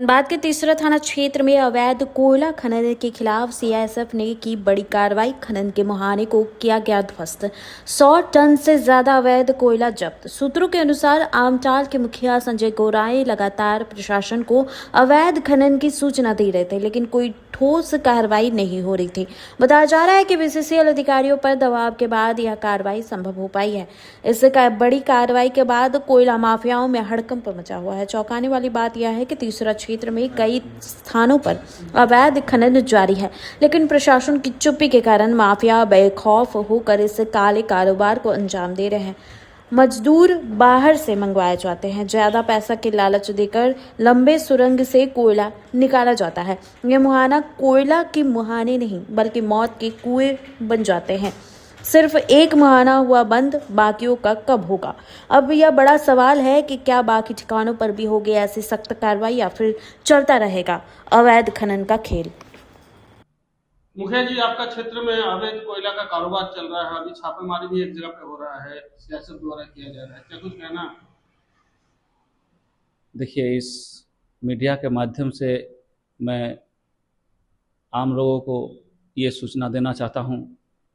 धनबाद के तीसरा थाना क्षेत्र में अवैध कोयला खनन के खिलाफ सीआईएसएफ ने की बड़ी कार्रवाई। खनन के मुहाने को किया गया ध्वस्त। 100 टन से ज्यादा अवैध कोयला जब्त। सूत्रों के अनुसार आमटाल के मुखिया संजय गोराई लगातार प्रशासन को अवैध खनन की सूचना दे रहे थे, लेकिन कोई ठोस कार्रवाई नहीं हो रही थी। बताया जा रहा है कि बीसीसीएल अधिकारियों पर दबाव के बाद यह कार्रवाई संभव हो पाई है। इस बड़ी कार्रवाई के बाद कोयला माफियाओं में हड़कंप मचा हुआ है। चौंकाने वाली बात यह है कि तीसरा क्षेत्र में कई स्थानों पर अवैध खनन जारी है, लेकिन प्रशासन की चुप्पी के कारण माफिया बेखौफ होकर इस काले कारोबार को अंजाम दे रहे हैं। मजदूर बाहर से मंगवाए जाते हैं, ज्यादा पैसा के लालच देकर लंबे सुरंग से कोयला निकाला जाता है। ये मुहाना कोयला के मुहाने नहीं बल्कि मौत के कुएं बन जाते हैं। सिर्फ एक मुहाना हुआ बंद, बाकियों का कब होगा? अब यह बड़ा सवाल है कि क्या बाकी ठिकानों पर भी होगी ऐसी सख्त कार्रवाई या फिर चलता रहेगा अवैध खनन का खेल। मुखिया जी, आपका क्षेत्र में अवैध कोयला का कारोबार चल रहा है। अभी छापेमारी भी एक जगह पे हो रहा है, सियासत द्वारा किया जा रहा है, क्या कुछ कहना? देखिए, इस मीडिया के माध्यम से मैं आम लोगों को ये सूचना देना चाहता हूँ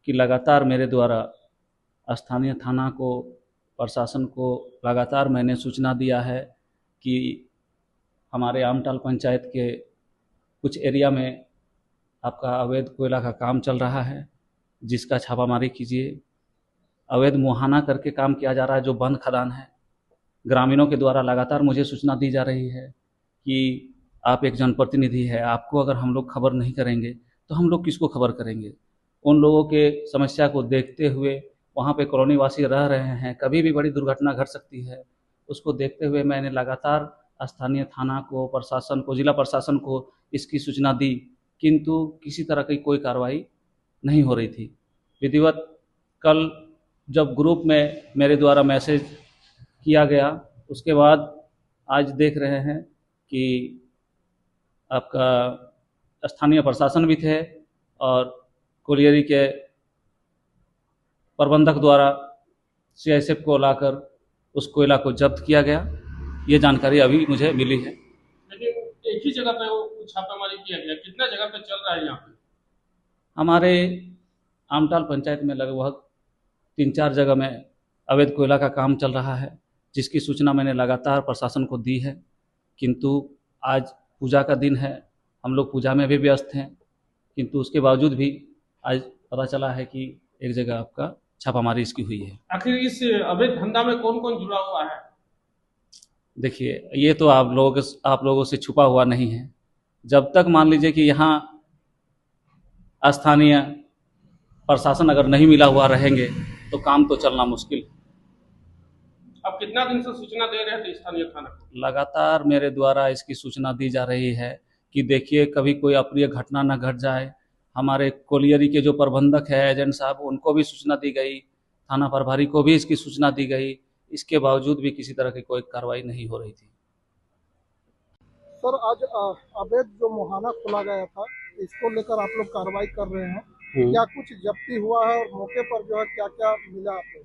कि लगातार मेरे द्वारा स्थानीय थाना को, प्रशासन को लगातार मैंने सूचना दिया है कि हमारे आमटाल पंचायत के कुछ एरिया में आपका अवैध कोयला का काम चल रहा है, जिसका छापामारी कीजिए। अवैध मुहाना करके काम किया जा रहा है, जो बंद खदान है। ग्रामीणों के द्वारा लगातार मुझे सूचना दी जा रही है कि आप एक जनप्रतिनिधि है, आपको अगर हम लोग खबर नहीं करेंगे तो हम लोग किसको खबर करेंगे। उन लोगों के समस्या को देखते हुए वहाँ पे कॉलोनी वासी रह रहे हैं, कभी भी बड़ी दुर्घटना घट सकती है। उसको देखते हुए मैंने लगातार स्थानीय थाना को, प्रशासन को, जिला प्रशासन को इसकी सूचना दी, किंतु किसी तरह की कोई कार्रवाई नहीं हो रही थी। विधिवत कल जब ग्रुप में मेरे द्वारा मैसेज किया गया, उसके बाद आज देख रहे हैं कि आपका स्थानीय प्रशासन भी थे और कोलियरी के प्रबंधक द्वारा सीआईएसएफ को लाकर उस कोयला को जब्त किया गया। ये जानकारी अभी मुझे मिली है। लेकिन एक ही जगह पे वो छापेमारी किया गया, कितना जगह पे चल रहा है यहाँ पे? हमारे आमटाल पंचायत में लगभग 3-4 जगह में अवैध कोयला का काम चल रहा है, जिसकी सूचना मैंने लगातार प्रशासन को दी है। किंतु आज पूजा का दिन है, हम लोग पूजा में भी व्यस्त हैं, किंतु उसके बावजूद भी आज पता चला है कि एक जगह आपका छापामारी इसकी हुई है। आखिर इस अवैध धंधा में कौन कौन जुड़ा हुआ है? देखिए, ये तो आप लोगों से छुपा हुआ नहीं है। जब तक मान लीजिए कि यहाँ स्थानीय प्रशासन अगर नहीं मिला हुआ रहेंगे तो काम तो चलना मुश्किल है। अब कितना दिन से सूचना दे रहे थे स्थानीय थाना को? लगातार मेरे द्वारा इसकी सूचना दी जा रही है कि देखिए, कभी कोई अप्रिय घटना न घट जाए। हमारे कोलियरी के जो प्रबंधक है, एजेंट साहब, उनको भी सूचना दी गई, थाना प्रभारी को भी इसकी सूचना दी गई। इसके बावजूद भी किसी तरह की कोई कार्रवाई नहीं हो रही थी। सर, आज अवैध जो मुहाना खोला गया था, इसको लेकर आप लोग कार्रवाई कर रहे हैं, क्या कुछ जब्ती हुआ है और मौके पर जो है क्या क्या मिला आपको?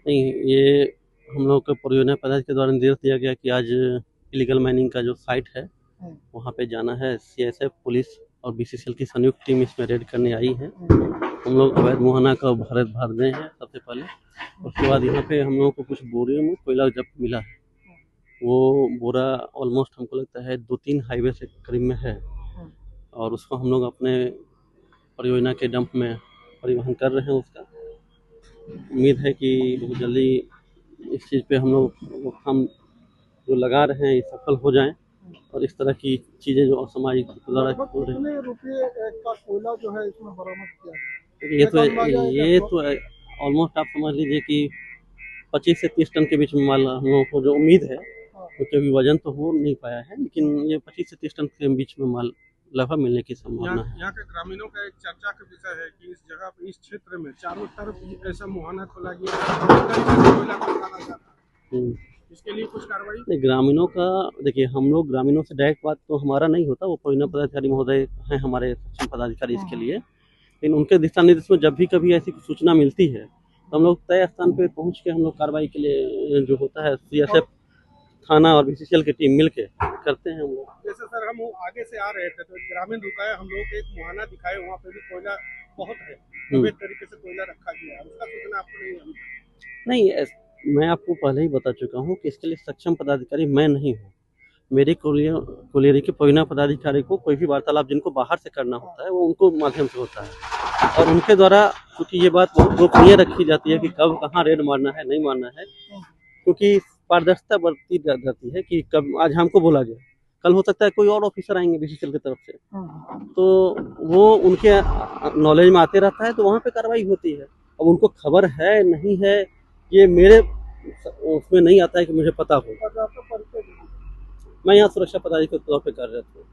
नहीं, ये हम लोग को परियोजना पदाधिकारी के द्वारा निर्देश दिया गया कि आज इलीगल माइनिंग का जो साइट है वहाँ पे जाना है। सीआईएसएफ, पुलिस और बीसीसीएल की संयुक्त टीम इसमें रेड करने आई है। हम लोग अवैध मुहाना का भर रहे हैं सबसे पहले। उसके बाद यहाँ पे हम लोगों को कुछ बोरियों में कोयला जब्त मिला है। वो बोरा ऑलमोस्ट हमको लगता है 2-3 हाईवे से करीब में है और उसको हम लोग अपने परियोजना के डंप में परिवहन कर रहे हैं। उसका उम्मीद है कि बहुत जल्दी इस चीज़ पे हम लोग हम जो लगा रहे हैं ये सफल हो जाएं और इस तरह की चीज़ें जो असामाजिक द्वारा हो रही कितने रुपये का कोयला जो है इसमें बरामद किया है, ये तो ऑलमोस्ट आप समझ लीजिए कि 25 से 30 टन के बीच में माल हम लोगों को जो उम्मीद है, क्योंकि अभी वजन तो हो नहीं पाया है, लेकिन ये 25 से 30 टन के बीच में माल लगभग मिलने की संभावना है। यहाँ के ग्रामीणों का एक चर्चा का विषय है कि इस जगह पे, इस क्षेत्र में चारों तरफ ऐसा मुहाना खोला गया है, इसके लिए कुछ कार्रवाई? नहीं, ग्रामीणों का देखिए, हम लोग ग्रामीणों से डायरेक्ट बात तो हमारा नहीं होता, वो परियोजना पदाधिकारी महोदय हैं हमारे सक्षम पदाधिकारी इसके लिए। लेकिन उनके दिशा निर्देश में जब भी कभी ऐसी सूचना मिलती है तो हम लोग तय स्थान पे पहुंच के हम लोग कार्रवाई के लिए जो होता है सीआईएसएफ थाना और बीसीसीएल की टीम मिलके करते हैं हम लोग। जैसे सर हम आगे से आ रहे थे तो ग्रामीण रुकाया, हम लोग एक मुहाना दिखाए, वहाँ पे भी कोयला बहुत है, अवैध तरीके से कोयला रखा गया है, उसका सूचना आपको नहीं है? नहीं, मैं आपको पहले ही बता चुका हूँ कि इसके लिए सक्षम पदाधिकारी मैं नहीं हूँ। मेरे कोलियरी के प्रोविना पदाधिकारी को कोई भी वार्तालाप जिनको बाहर से करना होता है वो उनको माध्यम से होता है, और उनके द्वारा क्योंकि ये बात गोपनीय रखी जाती है कि कब कहाँ रेड मारना है नहीं मारना है, क्योंकि पारदर्शिता बरती जाती है कि कब आज हमको बोला गया, कल हो सकता है कोई और ऑफिसर आएंगे बीसीसीएल की तरफ से, तो वो उनके नॉलेज में आते रहता है, तो वहाँ पे कार्रवाई होती है। अब उनको खबर है नहीं है ये मेरे उसमें नहीं आता है कि मुझे पता हो। मैं यहाँ सुरक्षा पदाधिकारी के तौर पे कार्यरत हूँ।